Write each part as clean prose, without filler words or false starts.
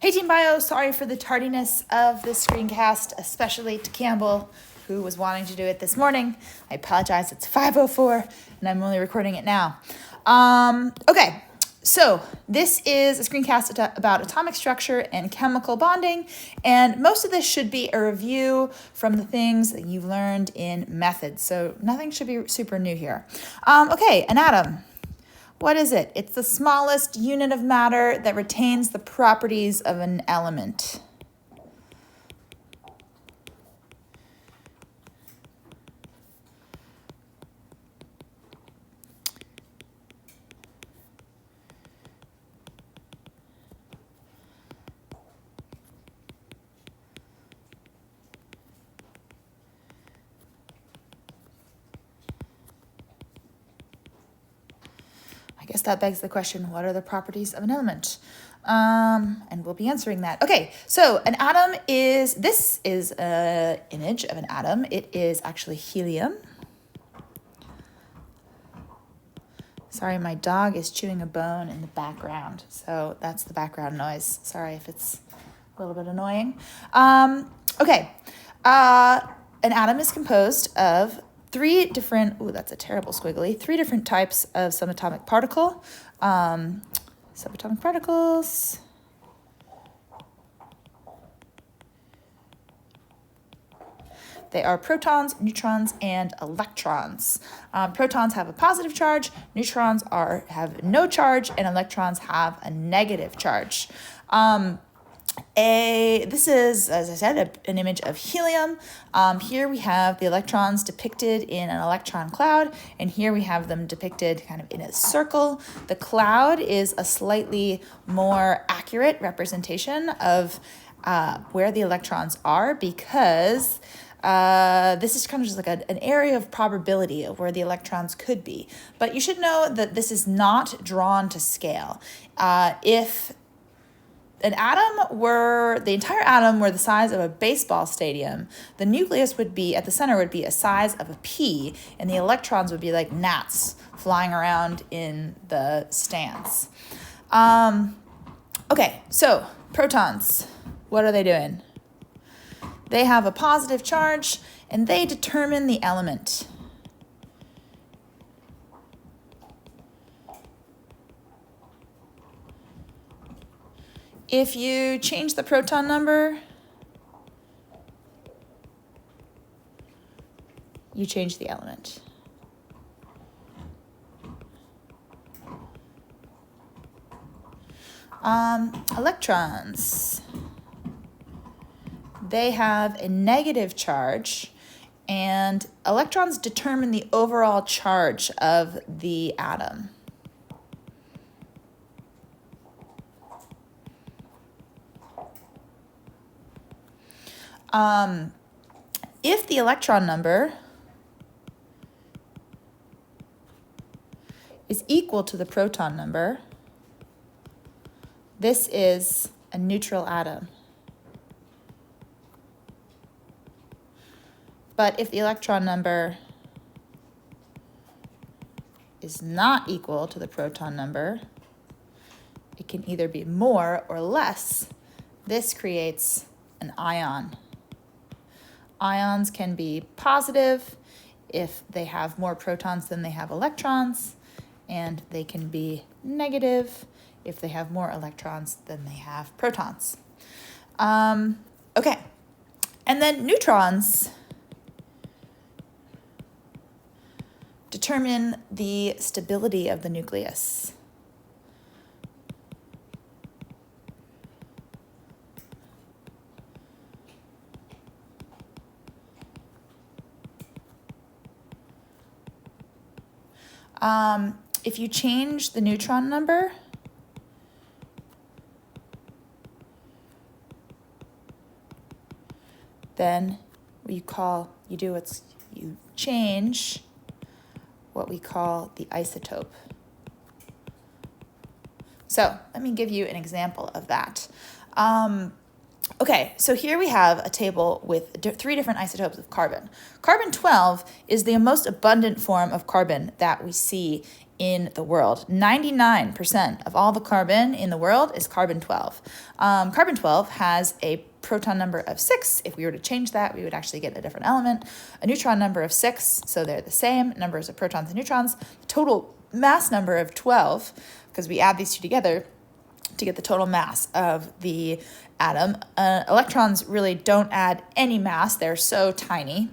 Hey Team Bio, sorry for the tardiness of this screencast, especially to Campbell, who was wanting to do it this morning. I apologize, it's 5:04 and I'm only recording it now. Okay, so this is a screencast about atomic structure and chemical bonding, and most of this should be a review from the things that you've learned in methods, so nothing should be super new here. Okay, an atom. What is it? It's the smallest unit of matter that retains the properties of an element. I guess that begs the question, what are the properties of an element? And we'll be answering that. Okay, so an atom this is an image of an atom. It is actually helium. Sorry, my dog is chewing a bone in the background, so that's the background noise. Sorry if it's a little bit annoying. Okay, an atom is composed of three different types of subatomic particle. Subatomic particles. They are protons, neutrons, and electrons. Protons have a positive charge, neutrons have no charge, and electrons have a negative charge. This is, as I said, an image of helium. Here we have the electrons depicted in an electron cloud, and here we have them depicted kind of in a circle. The cloud is a slightly more accurate representation of where the electrons are, because this is kind of just like an area of probability of where the electrons could be. But you should know that this is not drawn to scale. If the entire atom were the size of a baseball stadium, the nucleus would be, at the center, would be a size of a pea, and the electrons would be like gnats flying around in the stands. Okay, so protons, what are they doing? They have a positive charge, and they determine the element. If you change the proton number, you change the element. Electrons. They have a negative charge, and electrons determine the overall charge of the atom. If the electron number is equal to the proton number, this is a neutral atom. But if the electron number is not equal to the proton number, it can either be more or less. This creates an ion. Ions can be positive if they have more protons than they have electrons, and they can be negative if they have more electrons than they have protons. Okay, and then neutrons determine the stability of the nucleus. If you change the neutron number, then you change what we call the isotope. So let me give you an example of that. Okay, so here we have a table with three different isotopes of carbon. Carbon-12 is the most abundant form of carbon that we see in the world. 99% of all the carbon in the world is carbon-12. Carbon-12 has a proton number of 6. If we were to change that, we would actually get a different element. A neutron number of 6, so they're the same numbers of protons and neutrons. Total mass number of 12, because we add these two together to get the total mass of the atom. Electrons really don't add any mass. They're so tiny.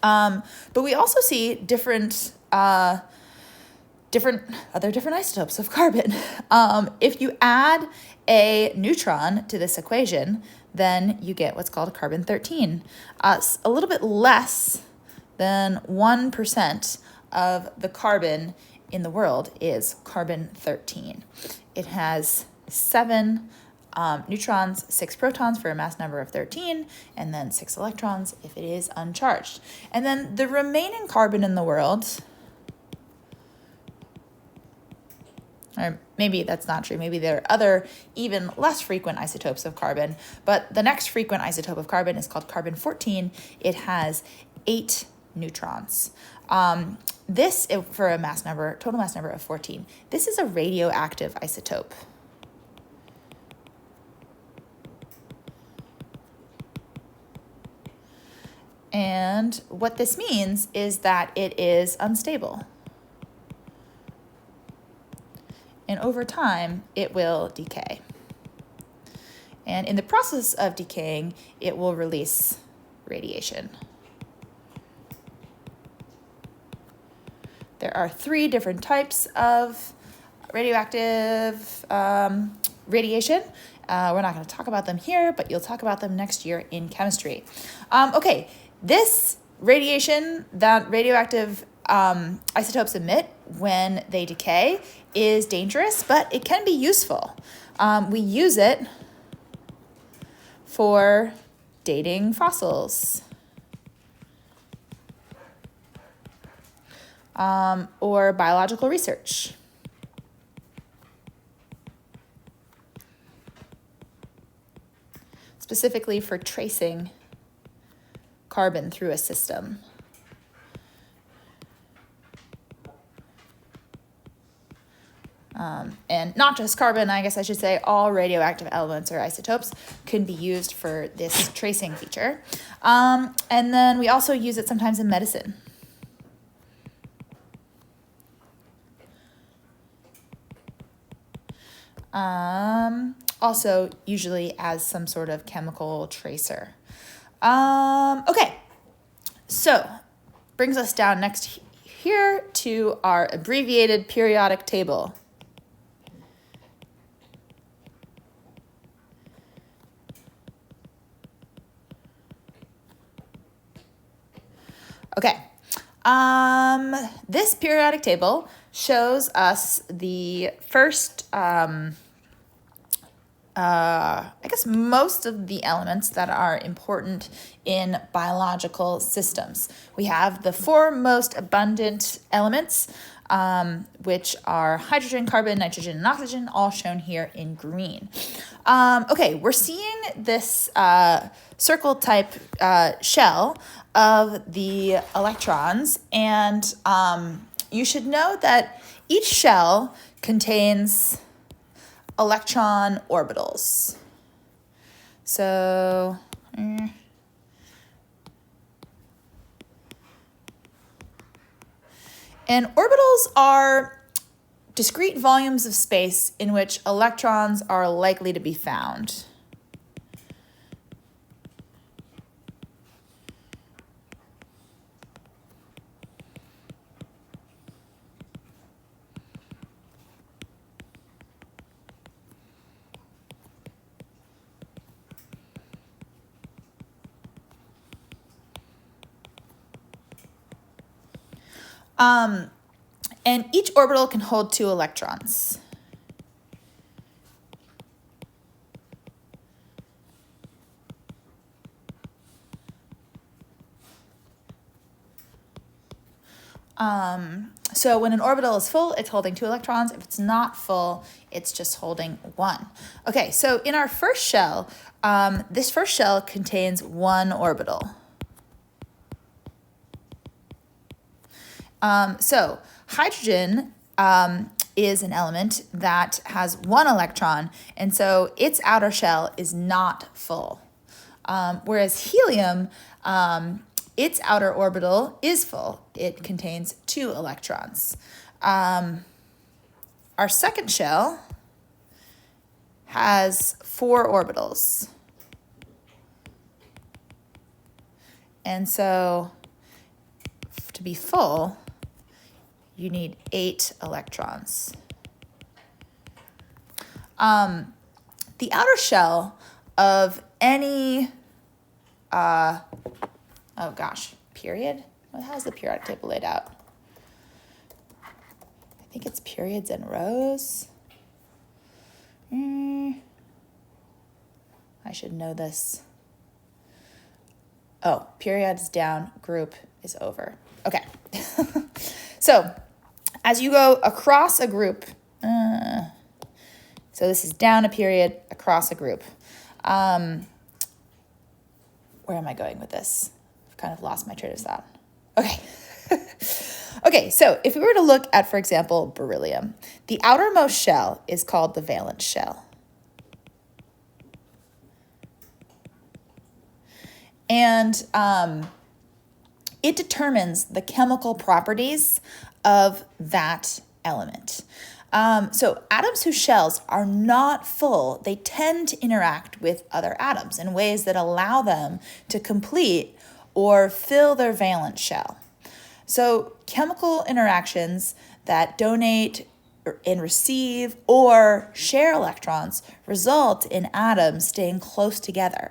But we also see different isotopes of carbon. If you add a neutron to this equation, then you get what's called carbon-13. A little bit less than 1% of the carbon in the world is carbon-13. It has 7 neutrons, 6 protons for a mass number of 13, and then 6 electrons if it is uncharged. And then the remaining carbon in the world, or maybe that's not true, maybe there are other even less frequent isotopes of carbon, but the next frequent isotope of carbon is called carbon-14. It has 8 neutrons. This, for a total mass number of 14, this is a radioactive isotope. And what this means is that it is unstable. And over time, it will decay. And in the process of decaying, it will release radiation. There are 3 different types of radioactive radiation. We're not going to talk about them here, but you'll talk about them next year in chemistry. Okay, this radiation that radioactive isotopes emit when they decay is dangerous, but it can be useful. We use it for dating fossils. Or biological research. Specifically for tracing carbon through a system. And not just carbon, I guess I should say, all radioactive elements or isotopes can be used for this tracing feature. And then we also use it sometimes in medicine. Also usually as some sort of chemical tracer. Okay, so brings us down next here to our abbreviated periodic table. Okay, this periodic table shows us the first, I guess most of the elements that are important in biological systems. We have the 4 most abundant elements, which are hydrogen, carbon, nitrogen, and oxygen, all shown here in green. Okay, we're seeing this circle type shell of the electrons, and you should know that each shell contains electron orbitals. So, and orbitals are discrete volumes of space in which electrons are likely to be found. And each orbital can hold 2 electrons. So when an orbital is full, it's holding 2 electrons. If it's not full, it's just holding 1. Okay, so in our first shell, this first shell contains 1 orbital. So hydrogen is an element that has one electron, and so its outer shell is not full. Whereas helium, its outer orbital is full. It contains 2 electrons. Our second shell has 4 orbitals. And so to be full, you need 8 electrons. The outer shell of any, period? Well, how's the periodic table laid out? I think it's periods and rows. I should know this. Oh, periods down, group is over. Okay. So as you go across a group, so this is down a period, across a group. Where am I going with this? I've kind of lost my train of thought. Okay. Okay, so if we were to look at, for example, beryllium, the outermost shell is called the valence shell. And it determines the chemical properties of that element. So atoms whose shells are not full, they tend to interact with other atoms in ways that allow them to complete or fill their valence shell. So chemical interactions that donate and receive or share electrons result in atoms staying close together,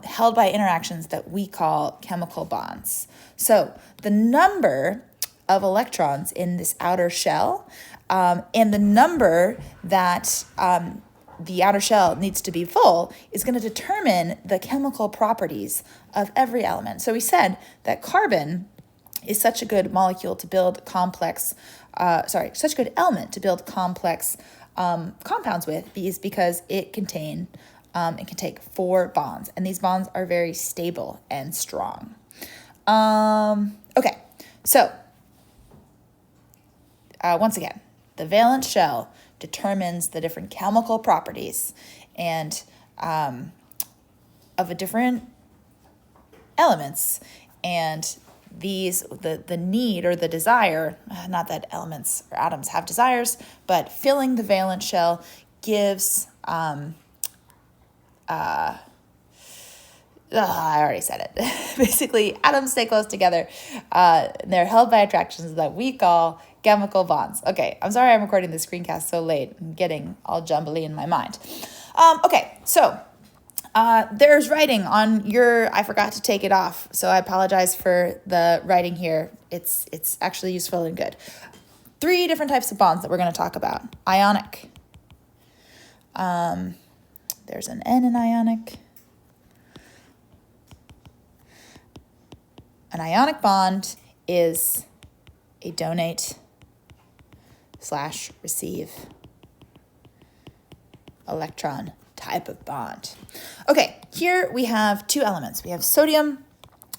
held by interactions that we call chemical bonds. So the number of electrons in this outer shell and the number that the outer shell needs to be full is going to determine the chemical properties of every element. So we said that carbon is such a good molecule to build such a good element to build complex compounds with, is because it can take 4 bonds, and these bonds are very stable and strong. Okay, so once again, the valence shell determines the different chemical properties and of a different elements, and the need or the desire, not that elements or atoms have desires, but filling the valence shell gives I already said it. Basically, atoms stay close together. They're held by attractions that we call chemical bonds. Okay, I'm sorry I'm recording the screencast so late. I'm getting all jumbly in my mind. Okay, so there's writing on your, I forgot to take it off, so I apologize for the writing here. It's actually useful and good. 3 different types of bonds that we're going to talk about. Ionic. There's an N in ionic. An ionic bond is a donate/receive electron type of bond. Okay, here we have 2 elements. We have sodium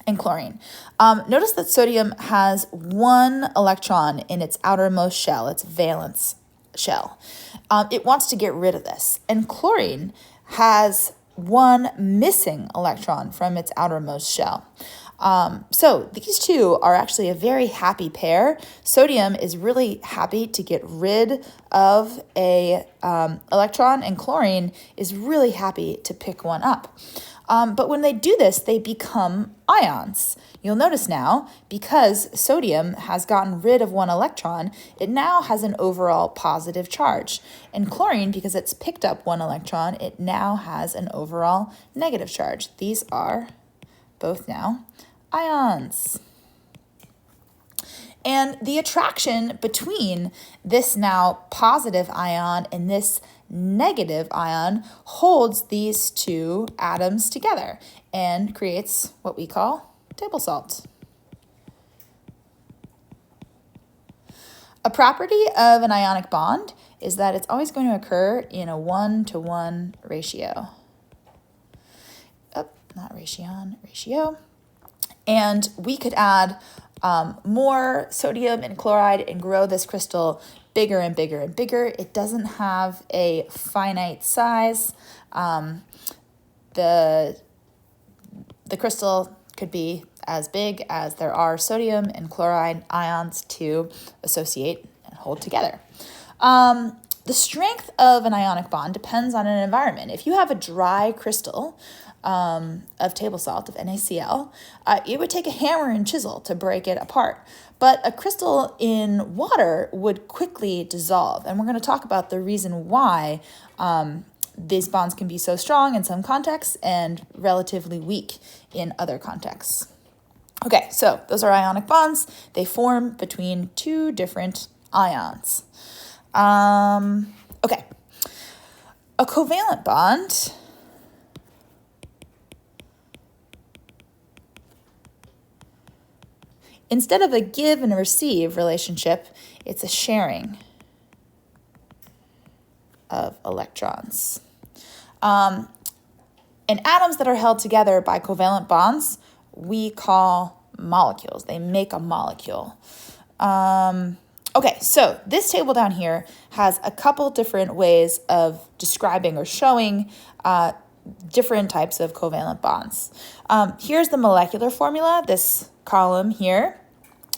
and chlorine. Notice that sodium has 1 electron in its outermost shell, its valence shell. It wants to get rid of this. And chlorine has 1 missing electron from its outermost shell. So these 2 are actually a very happy pair. Sodium is really happy to get rid of a electron, and chlorine is really happy to pick one up. But when they do this, they become ions. You'll notice now, because sodium has gotten rid of 1 electron, it now has an overall positive charge. And chlorine, because it's picked up 1 electron, it now has an overall negative charge. These are both now ions. And the attraction between this now positive ion and this negative ion holds these 2 atoms together and creates what we call table salt. A property of an ionic bond is that it's always going to occur in a 1-to-1 ratio. Not ratio. And we could add more sodium and chloride and grow this crystal bigger and bigger and bigger. It doesn't have a finite size. The crystal could be as big as there are sodium and chloride ions to associate and hold together. The strength of an ionic bond depends on an environment. If you have a dry crystal of table salt, of NaCl, it would take a hammer and chisel to break it apart. But a crystal in water would quickly dissolve. And we're going to talk about the reason why these bonds can be so strong in some contexts and relatively weak in other contexts. Okay, so those are ionic bonds. They form between two different ions. Okay, a covalent bond instead of a give and receive relationship, it's a sharing of electrons. And atoms that are held together by covalent bonds, we call molecules. They make a molecule. Okay, so this table down here has a couple different ways of describing or showing different types of covalent bonds. Here's the molecular formula, this column here.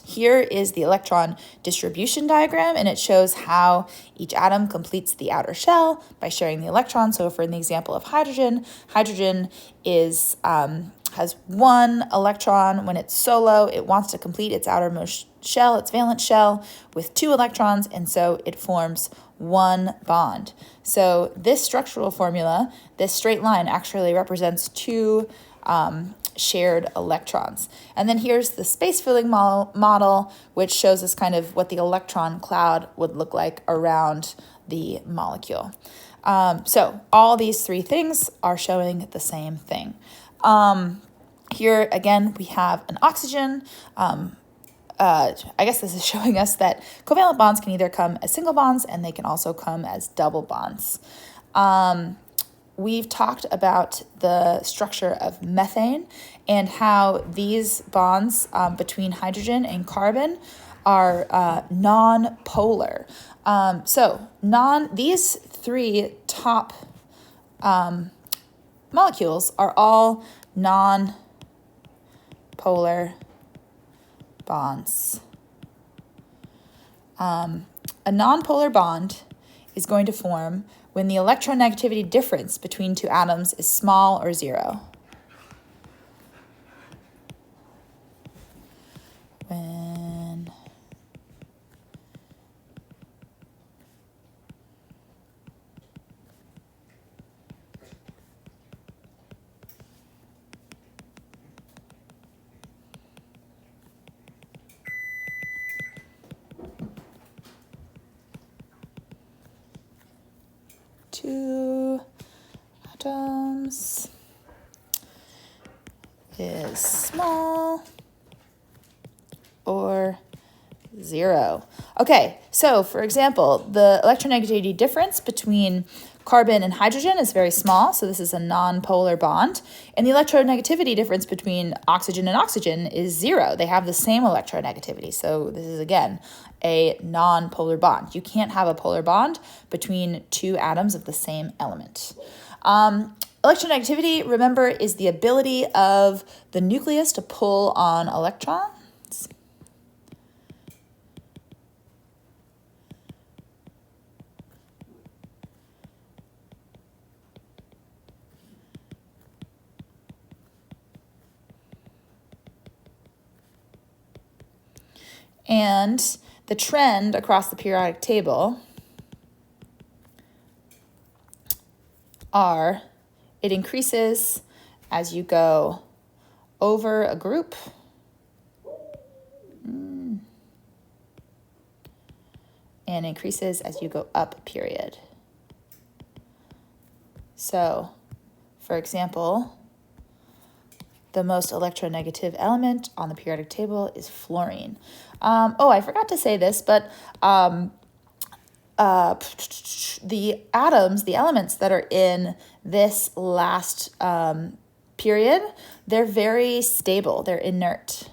Here is the electron distribution diagram, and it shows how each atom completes the outer shell by sharing the electron. So for in the example of hydrogen, hydrogen is has one electron. When it's solo, it wants to complete its outermost shell, its valence shell, with two electrons, and so it forms one bond. So this structural formula, this straight line, actually represents two shared electrons. And then here's the space filling model, which shows us kind of what the electron cloud would look like around the molecule. So all these three things are showing the same thing. Here again, we have an oxygen. I guess this is showing us that covalent bonds can either come as single bonds and they can also come as double bonds. We've talked about the structure of methane and how these bonds between hydrogen and carbon are non-polar. These three top molecules are all non-polar bonds. A non-polar bond is going to form when the electronegativity difference between two atoms is small or zero. When two atoms is small or zero. Okay, so for example, the electronegativity difference between carbon and hydrogen is very small, so this is a non-polar bond. And the electronegativity difference between oxygen and oxygen is zero. They have the same electronegativity, so this is, again, a non-polar bond. You can't have a polar bond between two atoms of the same element. Electronegativity, remember, is the ability of the nucleus to pull on electrons. And the trend across the periodic table it increases as you go over a group and increases as you go up a period. So, for example, the most electronegative element on the periodic table is fluorine. I forgot to say this, but the atoms, the elements that are in this last period, they're very stable. They're inert.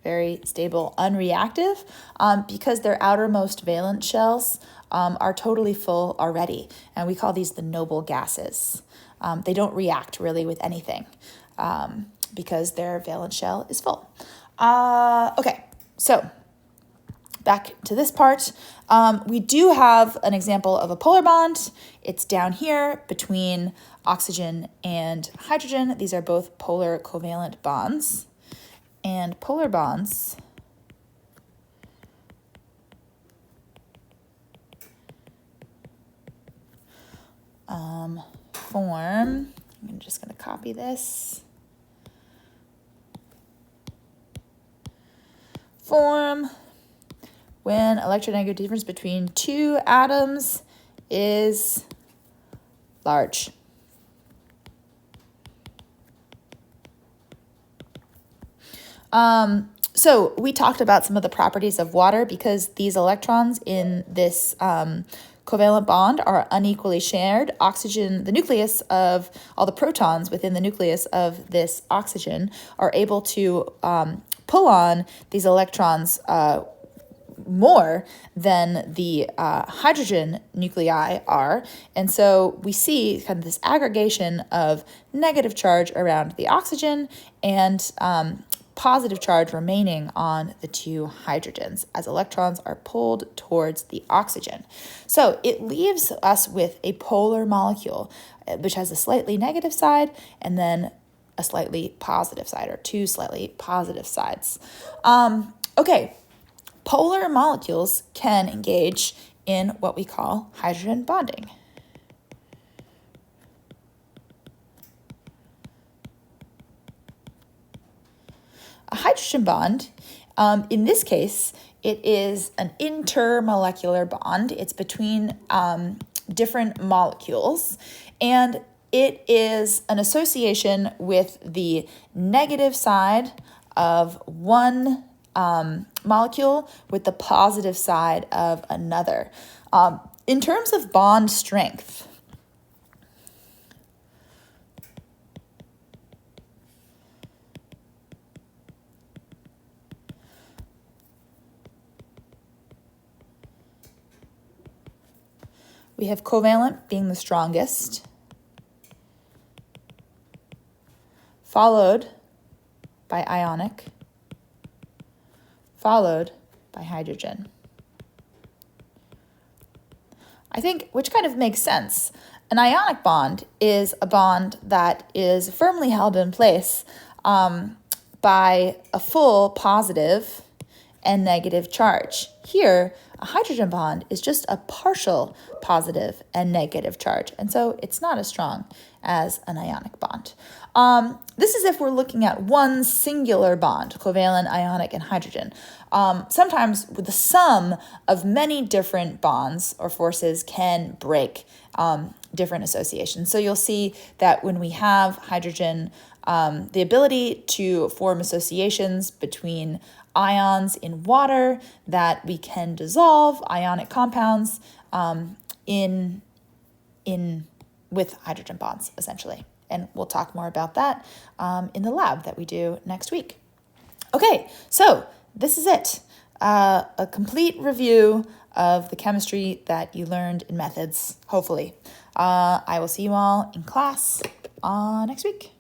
very stable, unreactive, because their outermost valence shells are totally full already. And we call these the noble gases. They don't react really with anything because their valence shell is full. Okay, so back to this part. We do have an example of a polar bond. It's down here between oxygen and hydrogen. These are both polar covalent bonds. And polar bonds form, I'm just going to copy this, form when electronegative difference between two atoms is large. So we talked about some of the properties of water because these electrons in this covalent bond are unequally shared. Oxygen, the nucleus of all the protons within the nucleus of this oxygen are able to pull on these electrons more than the hydrogen nuclei are. And so we see kind of this aggregation of negative charge around the oxygen and positive charge remaining on the two hydrogens as electrons are pulled towards the oxygen. So it leaves us with a polar molecule, which has a slightly negative side and then a slightly positive side, or two slightly positive sides. Okay, polar molecules can engage in what we call hydrogen bonding. A hydrogen bond, in this case, it is an intermolecular bond. It's between different molecules, and it is an association with the negative side of one molecule with the positive side of another. In terms of bond strength, we have covalent being the strongest, followed by ionic, followed by hydrogen. I think, which kind of makes sense. An ionic bond is a bond that is firmly held in place by a full positive and negative charge. Here, a hydrogen bond is just a partial positive and negative charge, and so it's not as strong as an ionic bond. This is if we're looking at one singular bond, covalent, ionic, and hydrogen. Sometimes the sum of many different bonds or forces can break different associations. So you'll see that when we have hydrogen, the ability to form associations between ions in water that we can dissolve ionic compounds with hydrogen bonds, essentially. And we'll talk more about that in the lab that we do next week. Okay, so this is it. A complete review of the chemistry that you learned in methods, hopefully. I will see you all in class next week.